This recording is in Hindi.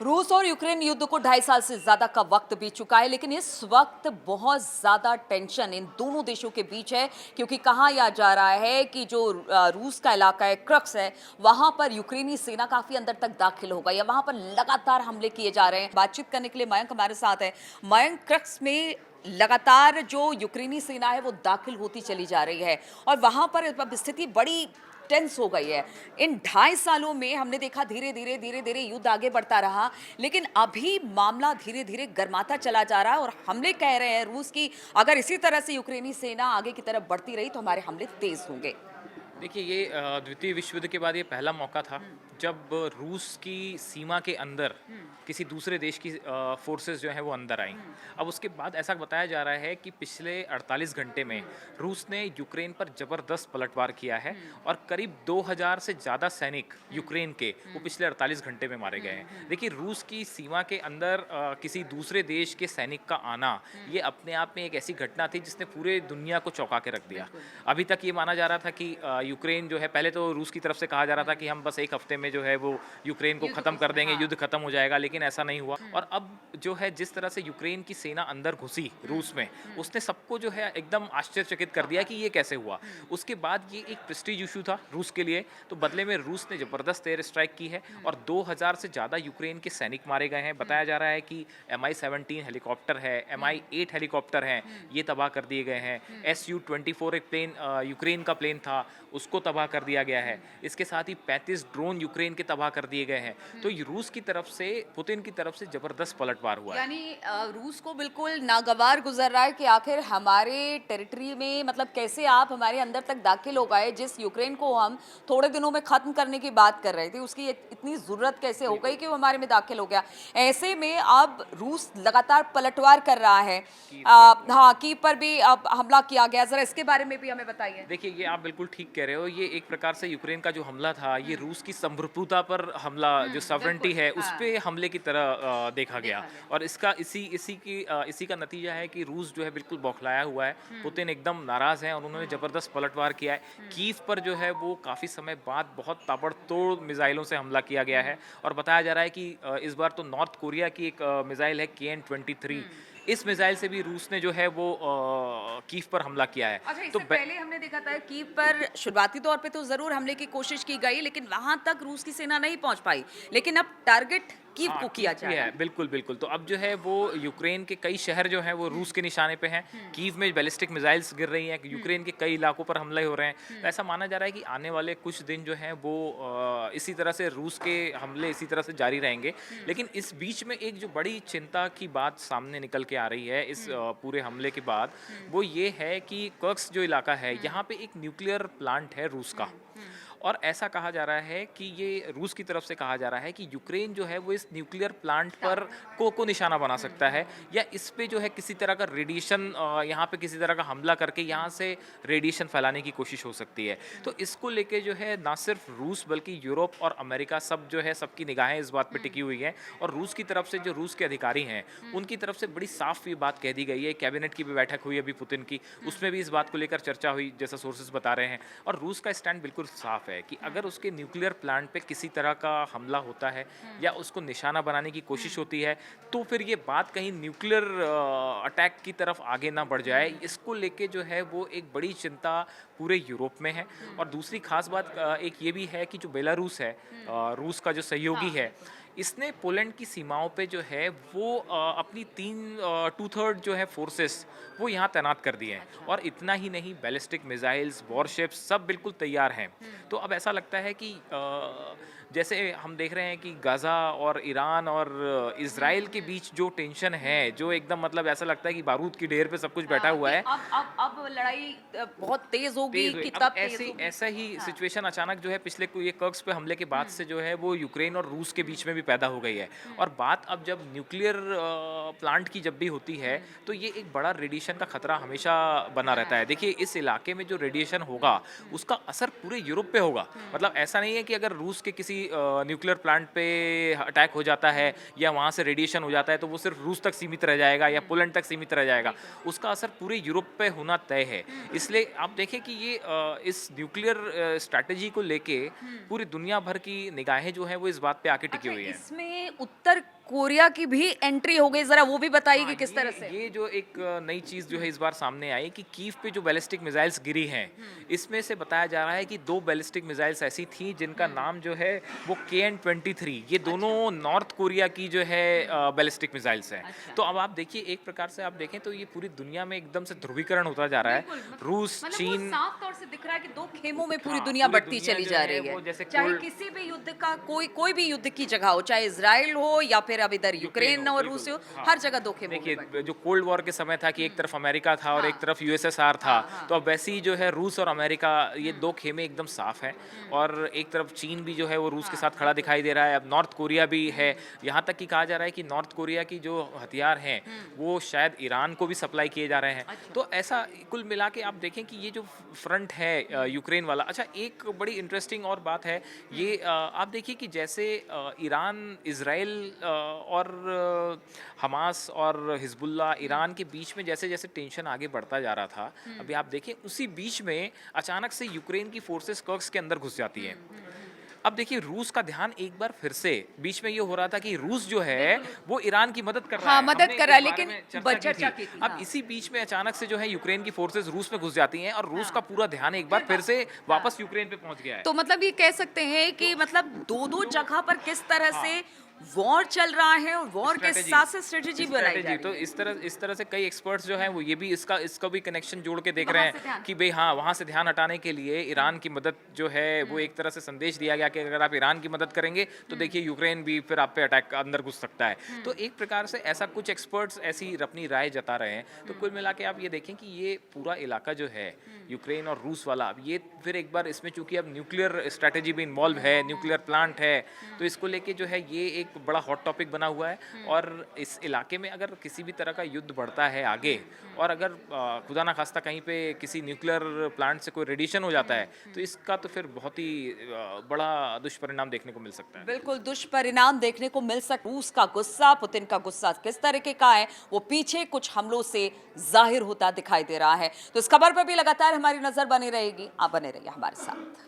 रूस और यूक्रेन युद्ध को 2.5 साल से ज्यादा का वक्त बीत चुका है, लेकिन इस वक्त बहुत ज्यादा टेंशन इन दोनों देशों के बीच है, क्योंकि कहा यह जा रहा है कि जो रूस का इलाका है, क्रक्स है, वहां पर यूक्रेनी सेना काफी अंदर तक दाखिल हो गई है। वहां पर लगातार हमले किए जा रहे हैं। बातचीत करने के लिए मयंक हमारे साथ है। मयंक, क्रक्स में लगातार जो यूक्रेनी सेना है वो दाखिल होती चली जा रही है और वहां पर अब स्थिति बड़ी टेंस हो गई है। इन 2.5 सालों में हमने देखा धीरे धीरे युद्ध आगे बढ़ता रहा, लेकिन अभी मामला धीरे धीरे गर्माता चला जा रहा है और हमले कह रहे हैं रूस की, अगर इसी तरह से यूक्रेनी सेना आगे की तरफ बढ़ती रही तो हमारे हमले तेज होंगे। देखिए ये द्वितीय विश्व युद्ध के बाद ये पहला मौका था जब रूस की सीमा के अंदर किसी दूसरे देश की फोर्सेस जो हैं वो अंदर आई। अब उसके बाद ऐसा बताया जा रहा है कि पिछले 48 घंटे में रूस ने यूक्रेन पर ज़बरदस्त पलटवार किया है और करीब 2000 से ज़्यादा सैनिक यूक्रेन के वो पिछले 48 घंटे में मारे गए हैं। देखिए रूस की सीमा के अंदर किसी दूसरे देश के सैनिक का आना ये अपने आप में एक ऐसी घटना थी जिसने पूरे दुनिया को चौंका के रख दिया। अभी तक ये माना जा रहा था कि यूक्रेन जो है, पहले तो रूस की तरफ से कहा जा रहा था कि हम बस एक हफ्ते में जो है वो यूक्रेन को खत्म कर देंगे, युद्ध खत्म हो जाएगा, लेकिन ऐसा नहीं हुआ। और अब जो है जिस तरह से यूक्रेन की सेना अंदर घुसी रूस में, उसने सबको जो है एकदम आश्चर्यचकित कर दिया कि ये कैसे हुआ। उसके बाद ये एक प्रेस्टीज इशू था रूस के लिए, तो बदले में रूस ने जबरदस्त एयर स्ट्राइक की है और 2000 से ज़्यादा यूक्रेन के सैनिक मारे गए हैं। बताया जा रहा है कि MI-17 हेलीकॉप्टर है, MI-8 हेलीकॉप्टर हैं, ये तबाह कर दिए गए हैं। Su-24 एक प्लेन यूक्रेन का प्लेन था, उसको तबाह कर दिया गया है। इसके साथ ही 35 ड्रोन यूक्रेन के तबाह कर दिए गए हैं। तो ये रूस की तरफ से, पुतिन की तरफ से जबरदस्त पलटवार हुआ है। यानी रूस को बिल्कुल नागवार गुजर रहा है कि आखिर हमारे टेरिटरी में, मतलब कैसे आप हमारे अंदर तक दाखिल हो गए। जिस यूक्रेन को हम थोड़े दिनों में खत्म करने की बात कर रहे थे, उसकी इतनी जरूरत कैसे हो गई कि वो हमारे में दाखिल हो गया। ऐसे में अब रूस लगातार पलटवार कर रहा है। हाँ, कीव पर भी अब हमला किया गया। जरा इसके बारे में भी हमें बताइए। देखिए ये आप बिल्कुल ठीक कह रहे हो। ये एक प्रकार से यूक्रेन का जो हमला था, ये रूस की संप्रभुता पर हमला, जो सॉवरेंटी है उस पे हमले की तरह देखा गया। और इसका इसी का नतीजा है कि रूस जो है बिल्कुल बौखलाया हुआ है। पुतिन एकदम नाराज हैं और उन्होंने जबरदस्त पलटवार किया है। कीव पर जो है वो काफ़ी समय बाद बहुत ताबड़तोड़ मिसाइलों से हमला किया गया है और बताया जा रहा है कि इस बार तो नॉर्थ कोरिया की एक मिसाइल है KN-23, इस मिसाइल से भी रूस ने जो है वो कीव पर हमला किया है। अच्छा, तो इससे पहले हमने देखा था कीव पर शुरुआती तौर पे तो जरूर हमले की कोशिश की गई, लेकिन वहां तक रूस की सेना नहीं पहुंच पाई। लेकिन अब टारगेट कीव हाँ, को कीव किया जा भी रहा है, है। बिल्कुल, बिल्कुल। तो अब जो है वो यूक्रेन के कई शहर जो हैं वो रूस के निशाने पे हैं। कीव में बैलिस्टिक मिसाइल्स गिर रही हैं, यूक्रेन के कई इलाकों पर हमले हो रहे हैं। तो ऐसा माना जा रहा है कि आने वाले कुछ दिन जो हैं वो इसी तरह से रूस के हमले इसी तरह से जारी रहेंगे। लेकिन इस बीच में एक जो बड़ी चिंता की बात सामने निकल के आ रही है इस पूरे हमले के बाद, वो ये है कि कर्स्क जो इलाका है, यहाँ पे एक न्यूक्लियर प्लांट है रूस का। और ऐसा कहा जा रहा है कि ये रूस की तरफ से कहा जा रहा है कि यूक्रेन जो है वो इस न्यूक्लियर प्लांट पर को निशाना बना सकता है, या इस पे जो है किसी तरह का रेडिएशन, यहाँ पे किसी तरह का हमला करके यहाँ से रेडिएशन फैलाने की कोशिश हो सकती है। तो इसको लेके जो है ना सिर्फ रूस बल्कि यूरोप और अमेरिका सब जो है, सबकी निगाहें इस बात पे टिकी हुई हैं। और रूस की तरफ से जो रूस के अधिकारी हैं उनकी तरफ से बड़ी साफ ये बात कह दी गई है। कैबिनेट की भी बैठक हुई अभी पुतिन की, उसमें भी इस बात को लेकर चर्चा हुई, जैसा सोर्सेज बता रहे हैं। और रूस का स्टैंड बिल्कुल साफ है कि अगर उसके न्यूक्लियर प्लांट पे किसी तरह का हमला होता है या उसको निशाना बनाने की कोशिश होती है, तो फिर ये बात कहीं न्यूक्लियर अटैक की तरफ आगे ना बढ़ जाए। इसको लेके जो है वो एक बड़ी चिंता पूरे यूरोप में है। और दूसरी खास बात एक ये भी है कि जो बेलारूस है, रूस का जो सहयोगी है, इसने पोलैंड की सीमाओं पे जो है वो अपनी 2/3 जो है फोर्सेस वो यहाँ तैनात कर दिए हैं। और इतना ही नहीं, बैलिस्टिक मिसाइल्स, वॉरशिप्स सब बिल्कुल तैयार हैं। तो अब ऐसा लगता है कि जैसे हम देख रहे हैं कि गाज़ा और ईरान और इज़राइल के बीच जो टेंशन है, जो एकदम मतलब ऐसा लगता है कि बारूद की ढेर पे सब कुछ बैठा हुआ कि है। अब लड़ाई बहुत तेज होगी तेज हुई। कि अब तब तेज ऐसे होगी। ऐसा ही हाँ। सिचुएशन अचानक जो है पिछले ये कर्स्क पे हमले के बाद से जो है वो यूक्रेन और रूस के बीच में भी पैदा हो गई है। और बात अब जब न्यूक्लियर प्लांट की जब भी होती है, तो ये एक बड़ा रेडिएशन का खतरा हमेशा बना रहता है। देखिए इस इलाके में जो रेडिएशन होगा उसका असर पूरे यूरोप पे होगा। मतलब ऐसा नहीं है कि अगर रूस के किसी न्यूक्लियर प्लांट पे अटैक हो जाता है या वहाँ से रेडिएशन हो जाता है तो वो सिर्फ रूस तक सीमित रह जाएगा या पोलैंड तक सीमित रह जाएगा, उसका असर पूरे यूरोप पे होना तय है। इसलिए आप देखें कि ये इस न्यूक्लियर स्ट्रैटेजी को लेके पूरी दुनिया भर की निगाहें जो हैं वो इस बात पे आके टिकी हुई हैं। इसमें उत्तर कोरिया की भी एंट्री हो गई, जरा वो भी बताइए कि किस तरह से। ये जो एक नई चीज़ जो है इस बार सामने आई कि कीव पे जो बैलिस्टिक मिसाइल्स गिरी हैं, इसमें से बताया जा रहा है कि 2 बैलिस्टिक मिसाइल्स ऐसी थी जिनका नाम जो है वो KN-23, ये दोनों नॉर्थ कोरिया की जो है बैलिस्टिक मिसाइल्स हैं। तो अब आप देखिए, एक प्रकार से आप देखें तो ये पूरी दुनिया में एकदम से ध्रुवीकरण होता जा रहा है। रूस, चीन, साफ तौर से दिख रहा है कि दो खेमों में पूरी दुनिया पूरी बढ़ती दुनिया चली जो जा है रही है, वो जैसे चाहे कोल्ड- किसी भी युद्ध का कोई भी युद्ध की जगह हो, चाहे इजराइल हो या फिर अब इधर यूक्रेन और रूस हो, हर जगह दो खेमों में बढ़ती देखिए जो कोल्ड वॉर के समय था कि एक तरफ अमेरिका था और एक तरफ USSR था, तो अब वैसे ही जो है रूस और अमेरिका, ये 2 खेमे एकदम साफ हैं। और एक तरफ चीन भी जो है वो रूस के साथ खड़ा दिखाई दे रहा है, अब नॉर्थ कोरिया भी है। यहाँ तक कि कहा जा रहा है कि नॉर्थ कोरिया की जो हथियार हैं वो शायद ईरान को भी सप्लाई किए जा रहे हैं। तो ऐसा कुल मिला के आप देखें कि ये जो फ्रंट है यूक्रेन वाला, अच्छा एक बड़ी इंटरेस्टिंग और बात है ये, आप देखिए कि जैसे ईरान, इजराइल और हमास और हिजबुल्ला, ईरान के बीच में जैसे जैसे टेंशन आगे बढ़ता जा रहा था, अभी आप देखें उसी बीच में अचानक से यूक्रेन की फोर्सेस कर्स्क के अंदर घुस जाती हैं। अब देखिए रूस का ध्यान एक बार फिर से, बीच में ये हो रहा था कि रूस जो है वो ईरान की मदद कर रहा हाँ, है, मदद हमने कर रहा है, इस बारे लेकिन में चर्चा चर्चा की की थी। थी, अब हाँ। इसी बीच में अचानक से जो है यूक्रेन की फोर्सेस रूस में घुस जाती हैं और रूस का पूरा ध्यान एक बार फिर से वापस यूक्रेन पे पहुंच गया है। तो मतलब ये कह सकते हैं कि मतलब दो जगह पर किस तरह से वॉर चल रहा है और वॉर के स्ट्रेटेजी साथ से स्ट्रेटेजी बनाई जा स्ट्रेटेजी रही तो है। इस तरह से कई एक्सपर्ट्स जो हैं वो ये भी इसका भी कनेक्शन जोड़ के देख वहाँ रहे से हैं ध्यान। कि भाई हाँ, वहाँ से ध्यान हटाने के लिए ईरान की मदद जो है वो एक तरह से संदेश दिया गया कि अगर आप ईरान की मदद करेंगे तो देखिए यूक्रेन भी फिर आप पे अटैक अंदर घुस सकता है। तो एक प्रकार से ऐसा कुछ एक्सपर्ट्स ऐसी अपनी राय जता रहे हैं। तो कुल मिला के आप ये देखें कि ये पूरा इलाका जो है यूक्रेन और रूस वाला, अब ये फिर एक बार इसमें चूंकि अब न्यूक्लियर स्ट्रैटेजी भी इन्वॉल्व है, न्यूक्लियर प्लांट है, तो इसको लेके जो है ये एक बड़ा हॉट टॉपिक बना हुआ है। और इस इलाके में अगर किसी भी तरह का युद्ध बढ़ता है आगे, और अगर खुदा ना खास्ता कहीं पे किसी न्यूक्लियर प्लांट से कोई रेडिएशन हो जाता है, तो इसका तो फिर बहुत ही बड़ा दुष्परिणाम देखने को मिल सकता है। बिल्कुल दुष्परिणाम देखने को मिल सकता। रूस का गुस्सा, पुतिन का गुस्सा किस तरीके का है, वो पीछे कुछ हमलों से जाहिर होता दिखाई दे रहा है। तो इस खबर पर भी लगातार हमारी नजर बनी रहेगी, आप बने रहिए हमारे साथ।